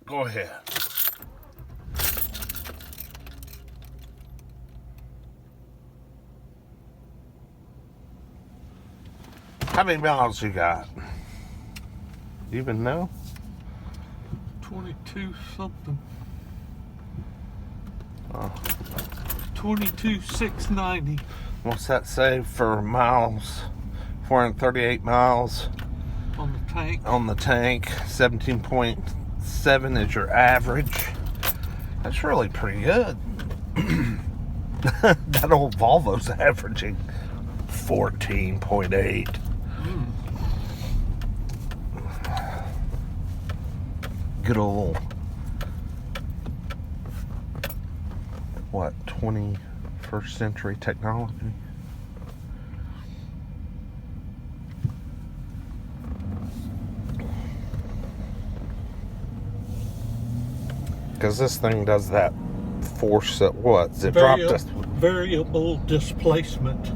Go ahead. How many miles you got? You even know? 22 something. Oh. 22,690. What's that say for miles? 438 miles On the tank. on the tank. 17.7 is your average. That's really pretty good. That old Volvo's averaging 14.8. Good old, what, 21st century technology? Because this thing does that force at what? Does it drop to variable displacement.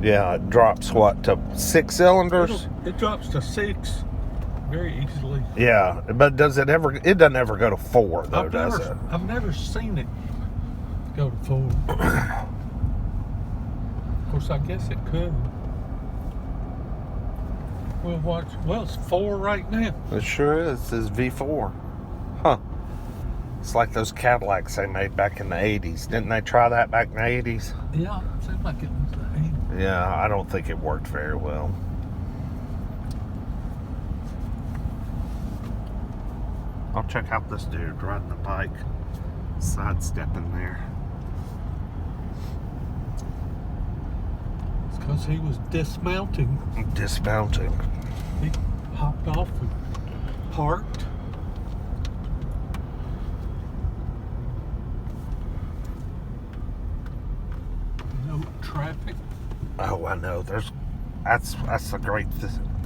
Yeah, it drops what, to 6 cylinders? It drops to 6 very easily. Yeah, but does it ever, it doesn't ever go to 4 though, does it? I've never seen it go to 4. Of course, I guess it could. We'll watch. Well, it's 4 right now. It sure is. It says V4. Huh. It's like those Cadillacs they made back in the 80s. Didn't they try that back in the 80s? Yeah, it seemed like it was the 80s. Yeah, I don't think it worked very well. I'll check out this dude riding the bike, sidestepping there. It's because he was dismounting. Dismounting. He hopped off and parked. No traffic. Oh, I know. That's the great.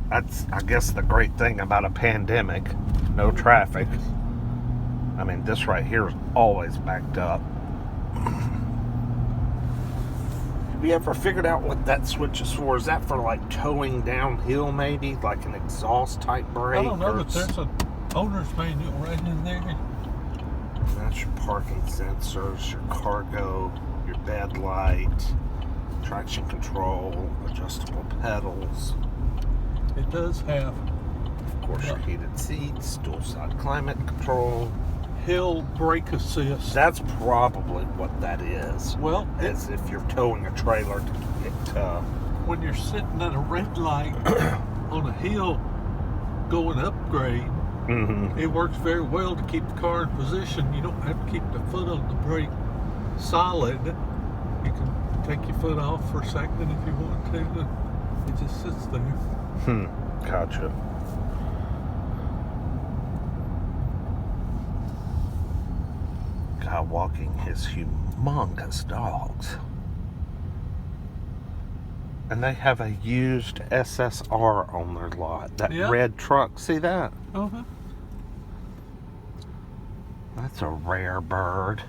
That's, I guess, the great thing about a pandemic. No traffic. I mean, this right here is always backed up. Have you ever figured out what that switch is for? Is that for like towing downhill, maybe, like an exhaust type brake? I don't know, but there's an owner's manual right in there. That's your parking sensors, your cargo, your bed light, traction control, adjustable pedals. It does have, of course, your heated seats, dual side climate control, hill brake assist. That's probably what that is. Well, as if you're towing a trailer to get when you're sitting at a red light on a hill going upgrade, it works very well to keep the car in position. You don't have to keep the foot on the brake solid. You can take your foot off for a second if you want to. It just sits there. Gotcha. Guy walking his humongous dogs. And they have a used SSR on their lot. That red truck. See that? Uh-huh. That's a rare bird.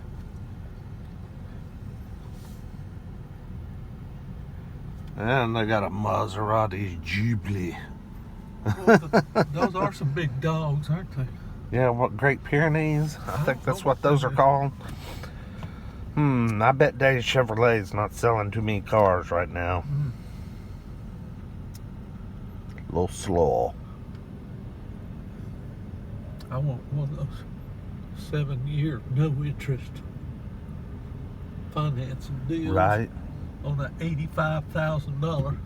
And they got a Maserati Jubilee. Well, those are some big dogs, aren't they? Yeah, what, Great Pyrenees? I think that's what those are called. I bet Dave Chevrolet's not selling too many cars right now. A little slow. I want one of those 7-year no interest financing deals. Right. On an $85,000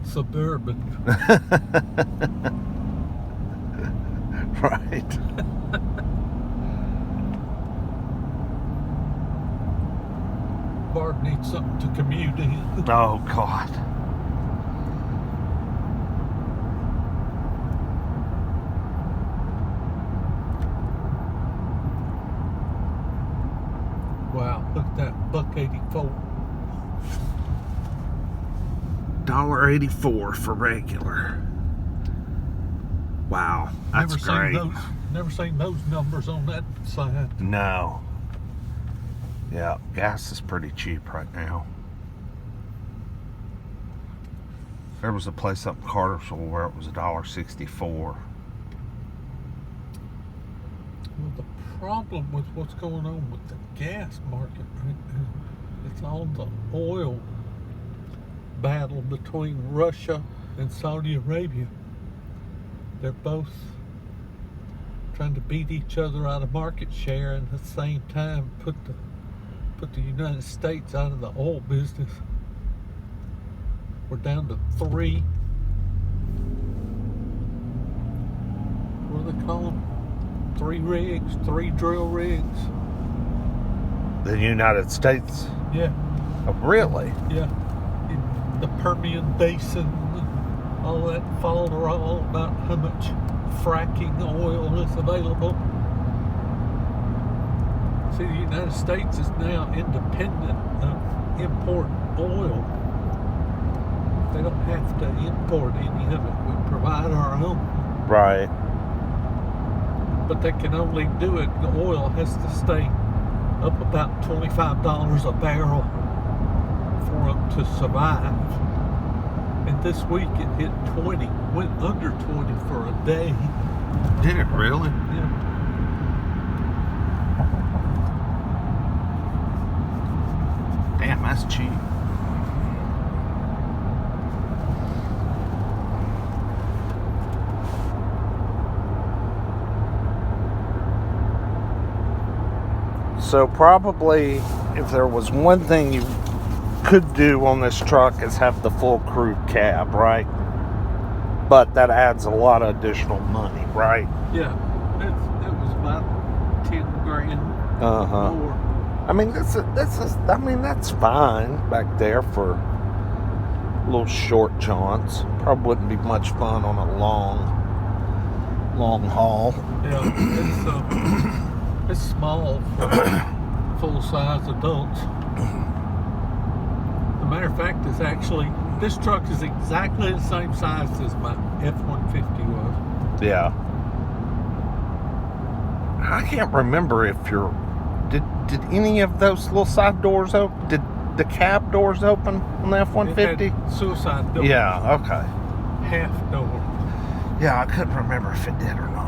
Suburban. Right. Barb needs something to commute in. Oh, God. Wow, look at that, $1.84. $1.84 for regular. Wow, that's great. Never seen those numbers on that side. No. Yeah, gas is pretty cheap right now. There was a place up in Cartersville where it was $1.64. Well, the problem with what's going on with the gas market right now, it's all the oil battle between Russia and Saudi Arabia. They're both trying to beat each other out of market share and at the same time put the United States out of the oil business. We're down to 3, what do they call them? 3 rigs, 3 drill rigs. The United States? Yeah. Oh, really? Yeah. In the Permian Basin, all that folderol about how much fracking oil is available. See, the United States is now independent of import oil. They don't have to import any of it. We provide our own. Right. But they can only do it. The oil has to stay up about $25 a barrel for them to survive. And this week it hit 20, went under 20 for a day. Did it really? Yeah. Damn, that's cheap. So probably if there was one thing you could do on this truck is have the full crew cab, right? But that adds a lot of additional money, right? Yeah. It was about 10 grand more. I mean, that's fine back there for little short jaunts. Probably wouldn't be much fun on a long haul. Yeah, it's small for full-size adults. As a matter of fact, this truck is exactly the same size as my F-150 was. Yeah. I can't remember if did any of those little side doors open? Did the cab doors open on the F-150? It had suicide door. Yeah, okay. Half door. Yeah, I couldn't remember if it did or not.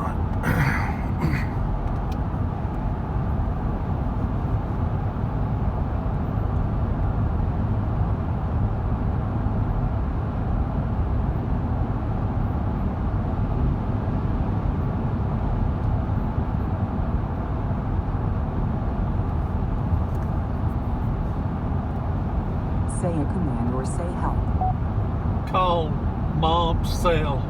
Say a command or say help. Call Mom's cell.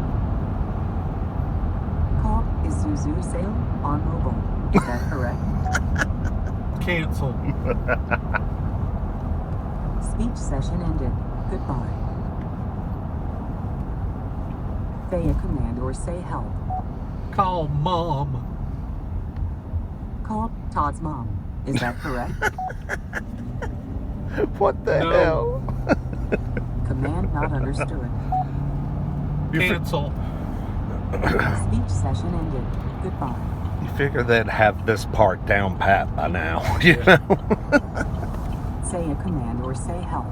Call Isuzu sale on mobile. Is that correct? Cancel. Speech session ended. Goodbye. Say a command or say help. Call Mom. Call Todd's mom. Is that correct? What the No. hell? Command not understood. Cancel. Speech session ended. Goodbye. You figure they'd have this part down pat by now, you know? Say a command or say help.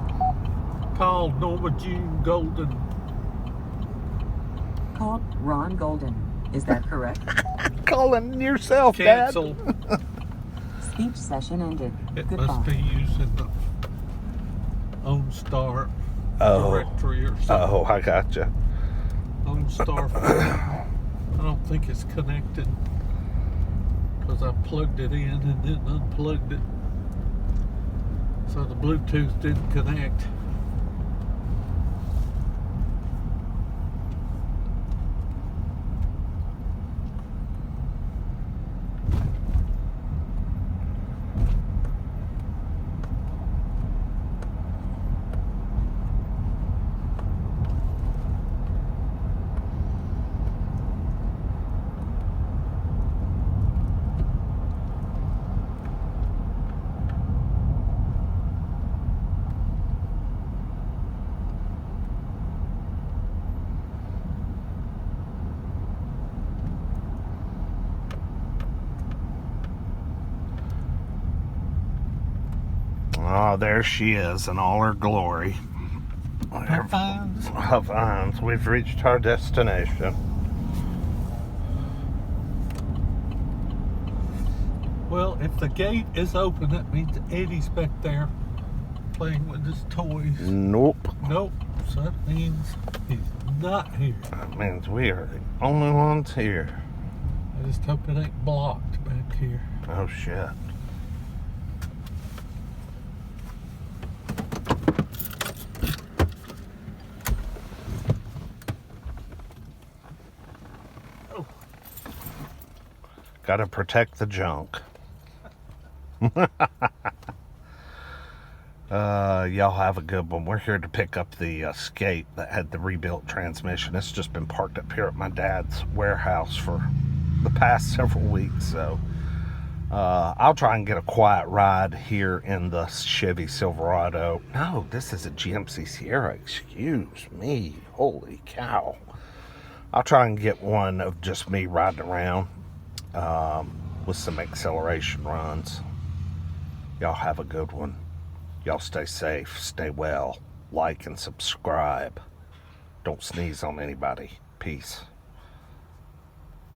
Call Norma June Golden. Call Ron Golden. Is that correct? Calling yourself, Cancel. Dad. Speech session ended. It Goodbye. must be using the OnStar Oh. directory or something. Oh, I gotcha. OnStar. I don't think it's connected because I plugged it in and then unplugged it, so the Bluetooth didn't connect. Oh, there she is in all her glory. Pines. Havans, we've reached our destination. Well, if the gate is open, that means Eddie's back there playing with his toys. Nope. Nope. So that means he's not here. That means we are the only ones here. I just hope it ain't blocked back here. Oh, shit. Oh. Gotta protect the junk. Y'all have a good one. We're here to pick up the Escape that had the rebuilt transmission. It's just been parked up here at my dad's warehouse for the past several weeks, so I'll try and get a quiet ride here in the Chevy Silverado. No, this is a GMC Sierra. Excuse me. Holy cow. I'll try and get one of just me riding around with some acceleration runs. Y'all have a good one. Y'all stay safe, stay well, like and subscribe. Don't sneeze on anybody. Peace.